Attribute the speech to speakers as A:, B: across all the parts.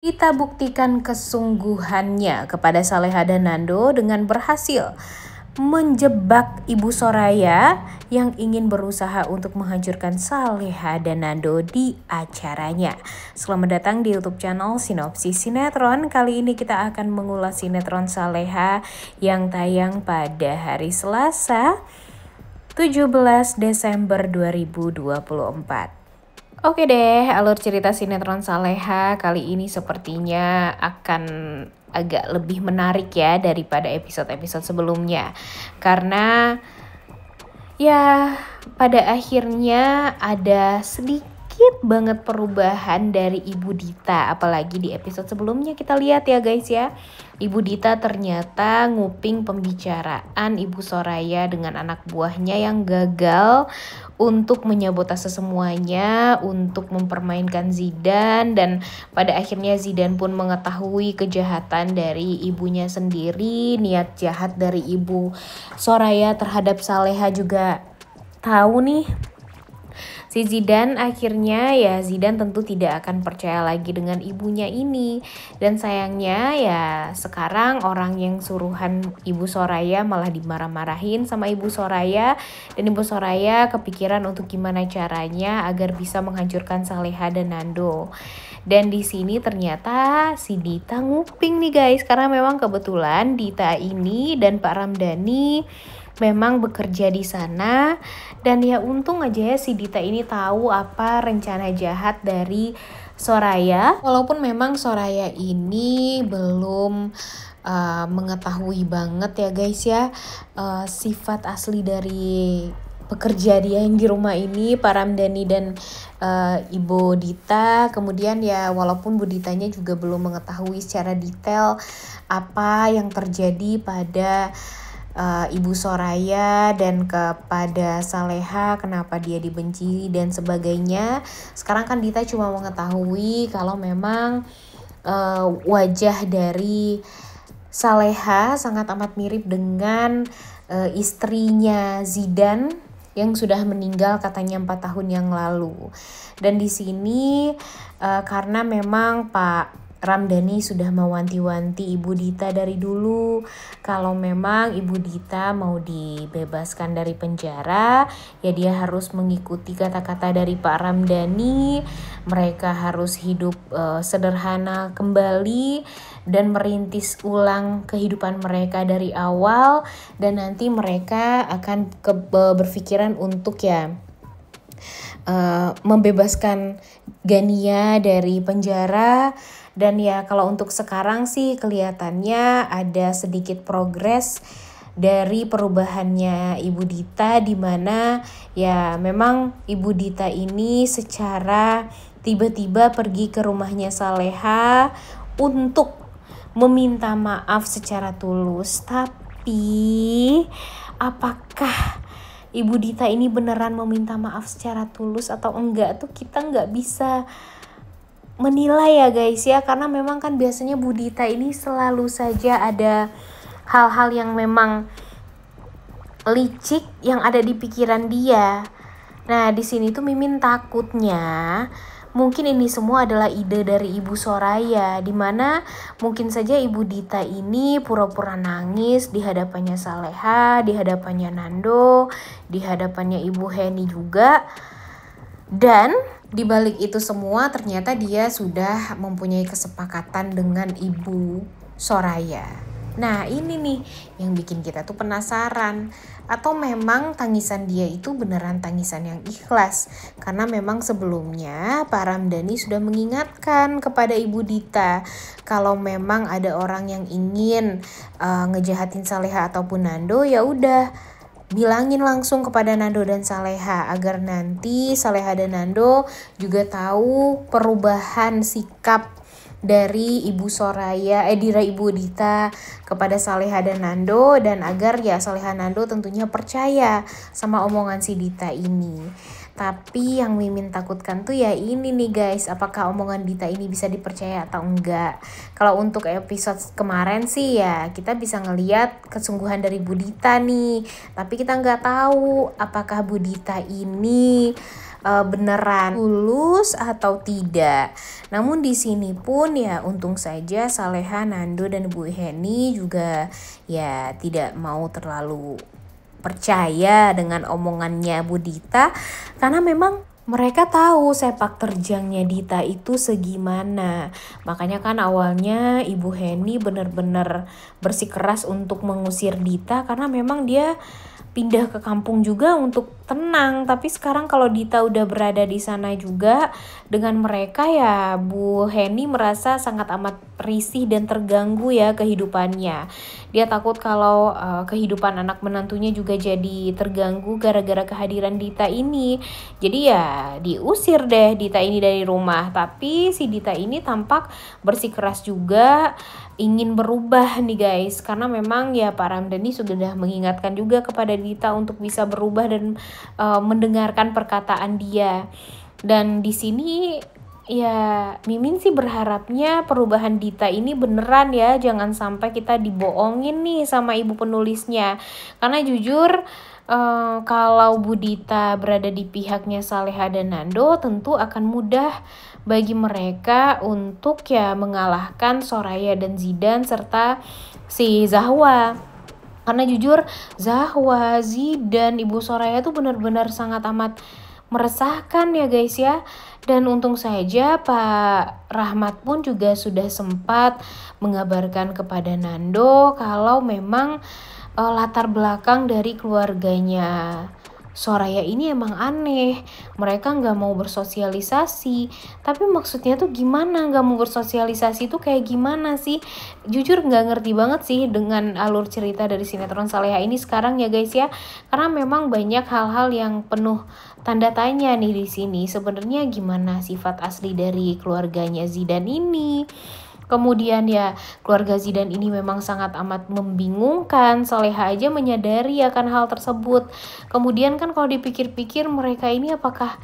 A: Kita buktikan kesungguhannya kepada Saleha dan Nando dengan berhasil menjebak Ibu Soraya yang ingin berusaha untuk menghancurkan Saleha dan Nando di acaranya. Selamat datang di YouTube channel Sinopsis Sinetron. Kali ini kita akan mengulas sinetron Saleha yang tayang pada hari Selasa 17 Desember 2024. Oke deh, alur cerita sinetron Saleha kali ini sepertinya akan agak lebih menarik ya daripada episode-episode sebelumnya. Karena ya pada akhirnya ada sedikit banget perubahan dari Ibu Dita. Apalagi di episode sebelumnya kita lihat ya guys ya. Ibu Dita ternyata nguping pembicaraan Ibu Soraya dengan anak buahnya yang gagal untuk menyabotase semuanya, untuk mempermainkan Zidan, dan pada akhirnya Zidan pun mengetahui kejahatan dari ibunya sendiri, niat jahat dari Ibu Soraya terhadap Saleha juga tahu nih. Si Zidan akhirnya Zidan tentu tidak akan percaya lagi dengan ibunya ini. Dan sayangnya ya sekarang orang yang suruhan Ibu Soraya malah dimarah-marahin sama Ibu Soraya. Dan Ibu Soraya kepikiran untuk gimana caranya agar bisa menghancurkan Saleha dan Nando. Dan di sini ternyata si Dita nguping nih guys. Karena memang kebetulan Dita ini dan Pak Ramdhani memang bekerja di sana, dan ya untung aja ya si Dita ini tahu apa rencana jahat dari Soraya. Walaupun memang Soraya ini belum mengetahui banget ya guys ya sifat asli dari pekerja dia yang di rumah ini, Pak Ramdhani dan Ibu Dita. Kemudian ya walaupun Bu Ditanya juga belum mengetahui secara detail apa yang terjadi pada Ibu Soraya dan kepada Saleha, kenapa dia dibenci dan sebagainya. Sekarang kan Dita cuma mengetahui kalau memang wajah dari Saleha sangat amat mirip dengan istrinya Zidan yang sudah meninggal katanya 4 tahun yang lalu. Dan di sini karena memang Pak Ramdhani sudah mewanti-wanti Ibu Dita dari dulu kalau memang Ibu Dita mau dibebaskan dari penjara, ya dia harus mengikuti kata-kata dari Pak Ramdhani. Mereka harus hidup sederhana kembali dan merintis ulang kehidupan mereka dari awal, dan nanti mereka akan berpikiran untuk membebaskan Gania dari penjara. Dan ya kalau untuk sekarang sih kelihatannya ada sedikit progres dari perubahannya Ibu Dita, di mana ya memang Ibu Dita ini secara tiba-tiba pergi ke rumahnya Saleha untuk meminta maaf secara tulus. Tapi apakah Ibu Dita ini beneran meminta maaf secara tulus atau enggak tuh kita nggak bisa menilai ya guys ya, karena memang kan biasanya Bu Dita ini selalu saja ada hal-hal yang memang licik yang ada di pikiran dia. Nah di sini tuh Mimin takutnya mungkin ini semua adalah ide dari Ibu Soraya, dimana mungkin saja Ibu Dita ini pura-pura nangis di hadapannya Saleha, di hadapannya Nando, di hadapannya Ibu Heni juga. Dan di balik itu semua ternyata dia sudah mempunyai kesepakatan dengan Ibu Soraya. Nah ini nih yang bikin kita tuh penasaran, atau memang tangisan dia itu beneran tangisan yang ikhlas. Karena memang sebelumnya Pak Ramdhani sudah mengingatkan kepada Ibu Dita kalau memang ada orang yang ingin ngejahatin Saleha ataupun Nando, ya udah bilangin langsung kepada Nando dan Saleha agar nanti Saleha dan Nando juga tahu perubahan sikap dari Ibu Soraya, dari Ibu Dita kepada Saleha dan Nando, dan agar ya Saleha Nando tentunya percaya sama omongan si Dita ini. Tapi yang Mimin takutkan tuh ya ini nih guys, apakah omongan Dita ini bisa dipercaya atau enggak. Kalau untuk episode kemarin sih ya kita bisa ngeliat kesungguhan dari Bu Dita nih, tapi kita nggak tahu apakah Bu Dita ini beneran lulus atau tidak. Namun di sini pun ya untung saja Saleha, Nando dan Bu Heni juga ya tidak mau terlalu percaya dengan omongannya Bu Dita, karena memang mereka tahu sepak terjangnya Dita itu segimana. Makanya kan awalnya Ibu Heni benar-benar bersikeras untuk mengusir Dita, karena memang dia pindah ke kampung juga untuk tenang. Tapi sekarang kalau Dita udah berada di sana juga dengan mereka, ya Bu Heni merasa sangat amat risih dan terganggu ya kehidupannya. Dia takut kalau kehidupan anak menantunya juga jadi terganggu gara-gara kehadiran Dita ini. Jadi ya diusir deh Dita ini dari rumah. Tapi si Dita ini tampak bersikeras juga ingin berubah nih guys, karena memang ya Pak Ramdhani sudah mengingatkan juga kepada Dita untuk bisa berubah dan mendengarkan perkataan dia. Dan di sini ya Mimin sih berharapnya perubahan Dita ini beneran ya, jangan sampai kita dibohongin nih sama ibu penulisnya. Karena jujur kalau Bu Dita berada di pihaknya Saleha dan Nando, tentu akan mudah bagi mereka untuk ya mengalahkan Soraya dan Zidan serta si Zahwa. Karena jujur Zahwa, Zidan, Ibu Soraya tuh benar-benar sangat amat meresahkan ya guys ya. Dan untung saja Pak Rahmat pun juga sudah sempat mengabarkan kepada Nando kalau memang latar belakang dari keluarganya Soraya ini emang aneh. Mereka gak mau bersosialisasi. Tapi maksudnya tuh gimana gak mau bersosialisasi tuh kayak gimana sih? Jujur gak ngerti banget sih dengan alur cerita dari sinetron Saleha ini sekarang ya guys ya. Karena memang banyak hal-hal yang penuh tanda tanya nih di sini. Sebenarnya gimana sifat asli dari keluarganya Zidan ini? Kemudian ya keluarga Zidan ini memang sangat amat membingungkan. Saleha aja menyadari akan hal tersebut. Kemudian kan kalau dipikir-pikir mereka ini apakah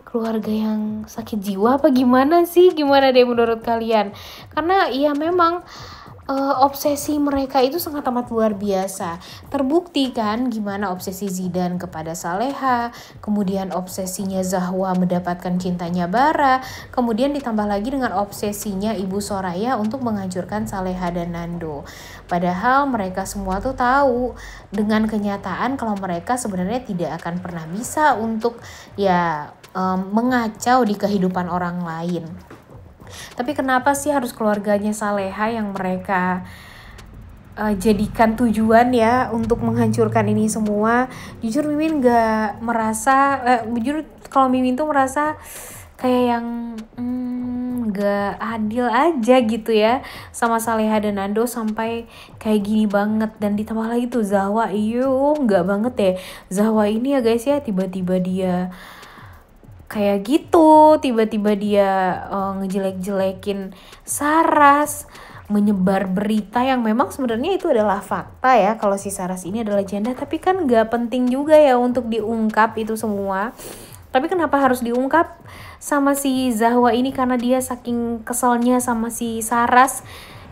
A: keluarga yang sakit jiwa apa gimana sih? Gimana deh menurut kalian? Karena ya memang obsesi mereka itu sangat amat luar biasa. Terbukti kan gimana obsesi Zidan kepada Saleha, kemudian obsesinya Zahwa mendapatkan cintanya Bara, kemudian ditambah lagi dengan obsesinya Ibu Soraya untuk menghancurkan Saleha dan Nando. Padahal mereka semua tuh tahu dengan kenyataan kalau mereka sebenarnya tidak akan pernah bisa untuk ya mengacau di kehidupan orang lain. Tapi kenapa sih harus keluarganya Saleha yang mereka jadikan tujuan ya untuk menghancurkan ini semua? Jujur Mimin gak merasa, jujur kalau Mimin tuh merasa kayak yang gak adil aja gitu ya sama Saleha dan Nando sampai kayak gini banget. Dan ditambah lagi tuh Zahwa, gak banget ya Zahwa ini ya guys ya, tiba-tiba dia kayak gitu, tiba-tiba dia ngejelek-jelekin Saras, menyebar berita yang memang sebenarnya itu adalah fakta ya kalau si Saras ini adalah janda, tapi kan gak penting juga ya untuk diungkap itu semua. Tapi kenapa harus diungkap sama si Zahwa ini? Karena dia saking keselnya sama si Saras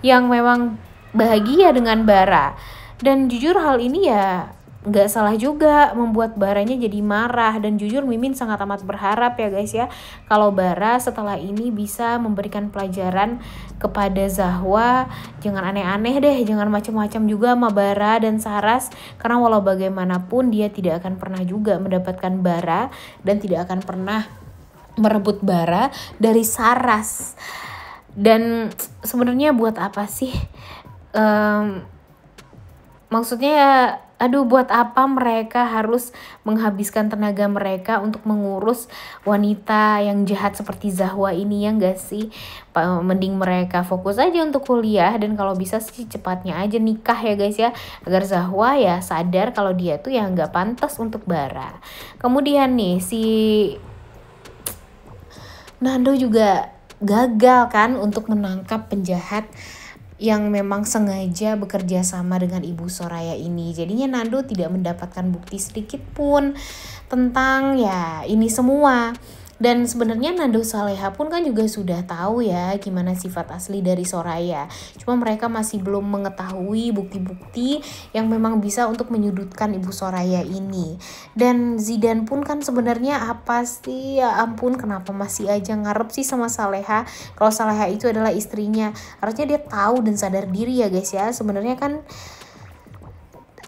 A: yang memang bahagia dengan Bara. Dan jujur hal ini ya gak salah juga membuat Baranya jadi marah. Dan jujur Mimin sangat amat berharap ya guys ya kalau Bara setelah ini bisa memberikan pelajaran kepada Zahwa. Jangan aneh-aneh deh, jangan macam-macam juga sama Bara dan Saras, karena walau bagaimanapun dia tidak akan pernah juga mendapatkan Bara dan tidak akan pernah merebut Bara dari Saras. Dan sebenarnya buat apa sih maksudnya buat apa mereka harus menghabiskan tenaga mereka untuk mengurus wanita yang jahat seperti Zahwa ini, ya gak sih? Mending mereka fokus aja untuk kuliah, dan kalau bisa sih cepatnya aja nikah ya guys ya, agar Zahwa ya sadar kalau dia tuh ya gak pantas untuk Bara. Kemudian nih si Nando juga gagal kan untuk menangkap penjahat yang memang sengaja bekerja sama dengan Ibu Soraya ini. Jadinya Nando tidak mendapatkan bukti sedikit pun tentang ya ini semua. Dan sebenarnya Nando Saleha pun kan juga sudah tahu ya gimana sifat asli dari Soraya. Cuma mereka masih belum mengetahui bukti-bukti yang memang bisa untuk menyudutkan Ibu Soraya ini. Dan Zidan pun kan sebenarnya apa sih, ya ampun kenapa masih aja ngarep sih sama Saleha. Kalau Saleha itu adalah istrinya, harusnya dia tahu dan sadar diri ya guys ya. Sebenarnya kan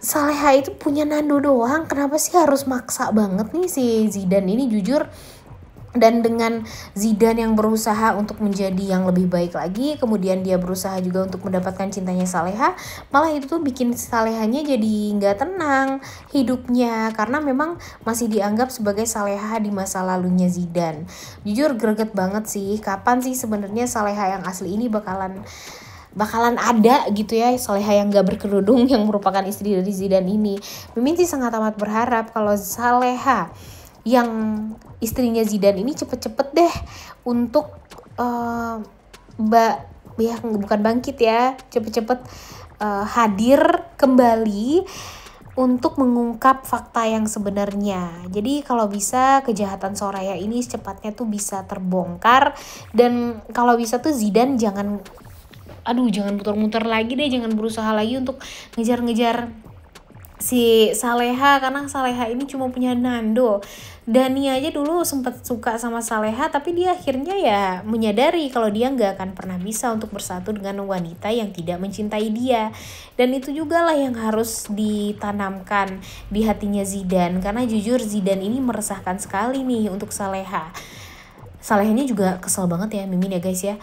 A: Saleha itu punya Nando doang, kenapa sih harus maksa banget nih si Zidan ini jujur. Dan dengan Zidan yang berusaha untuk menjadi yang lebih baik lagi, kemudian dia berusaha juga untuk mendapatkan cintanya Saleha, malah itu tuh bikin Salehanya jadi nggak tenang hidupnya, karena memang masih dianggap sebagai Saleha di masa lalunya Zidan. Jujur greget banget sih, kapan sih sebenarnya Saleha yang asli ini bakalan ada gitu ya, Saleha yang gak berkerudung yang merupakan istri dari Zidan ini. Mimin sih sangat amat berharap kalau Saleha yang istrinya Zidan ini cepet-cepet deh untuk bukan bangkit ya, cepet-cepet hadir kembali untuk mengungkap fakta yang sebenarnya. Jadi kalau bisa kejahatan Soraya ini secepatnya tuh bisa terbongkar, dan kalau bisa tuh Zidan jangan muter-muter lagi deh, jangan berusaha lagi untuk ngejar-ngejar si Saleha, karena Saleha ini cuma punya Nando. Dani aja dulu sempat suka sama Saleha, tapi dia akhirnya ya menyadari kalau dia nggak akan pernah bisa untuk bersatu dengan wanita yang tidak mencintai dia. Dan itu juga lah yang harus ditanamkan di hatinya Zidan, karena jujur Zidan ini meresahkan sekali nih untuk Saleha. Salehanya juga kesel banget ya Mimin ya guys ya.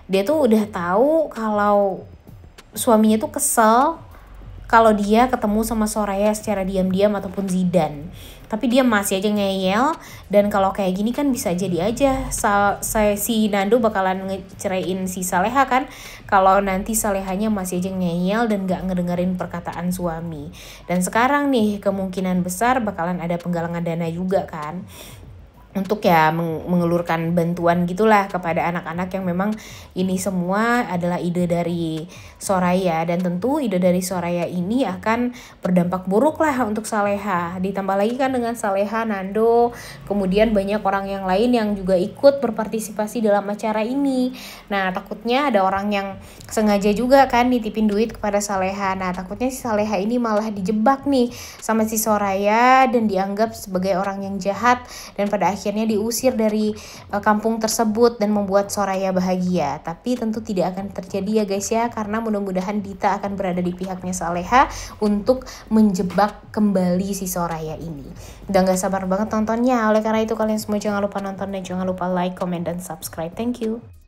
A: Dia tuh udah tahu kalau suaminya tuh kesel kalau dia ketemu sama Soraya secara diam-diam ataupun Zidan, tapi dia masih aja ngeyel. Dan kalau kayak gini kan bisa jadi aja si Nando bakalan ngeceraiin si Saleha kan, kalau nanti Salehanya masih aja ngeyel dan gak ngedengerin perkataan suami. Dan sekarang nih kemungkinan besar bakalan ada penggalangan dana juga kan, untuk ya mengelurkan bantuan gitulah kepada anak-anak yang memang ini semua adalah ide dari Soraya. Dan tentu ide dari Soraya ini akan berdampak buruk lah untuk Saleha. Ditambah lagi kan dengan Saleha, Nando, kemudian banyak orang yang lain yang juga ikut berpartisipasi dalam acara ini. Nah takutnya ada orang yang sengaja juga kan nitipin duit kepada Saleha. Nah takutnya si Saleha ini malah dijebak nih sama si Soraya dan dianggap sebagai orang yang jahat, dan pada akhirnya diusir dari kampung tersebut dan membuat Soraya bahagia. Tapi tentu tidak akan terjadi ya guys ya, karena mudah-mudahan Dita akan berada di pihaknya Saleha untuk menjebak kembali si Soraya ini. Udah gak sabar banget nontonnya, oleh karena itu kalian semua jangan lupa nonton dan jangan lupa like, comment, dan subscribe. Thank you.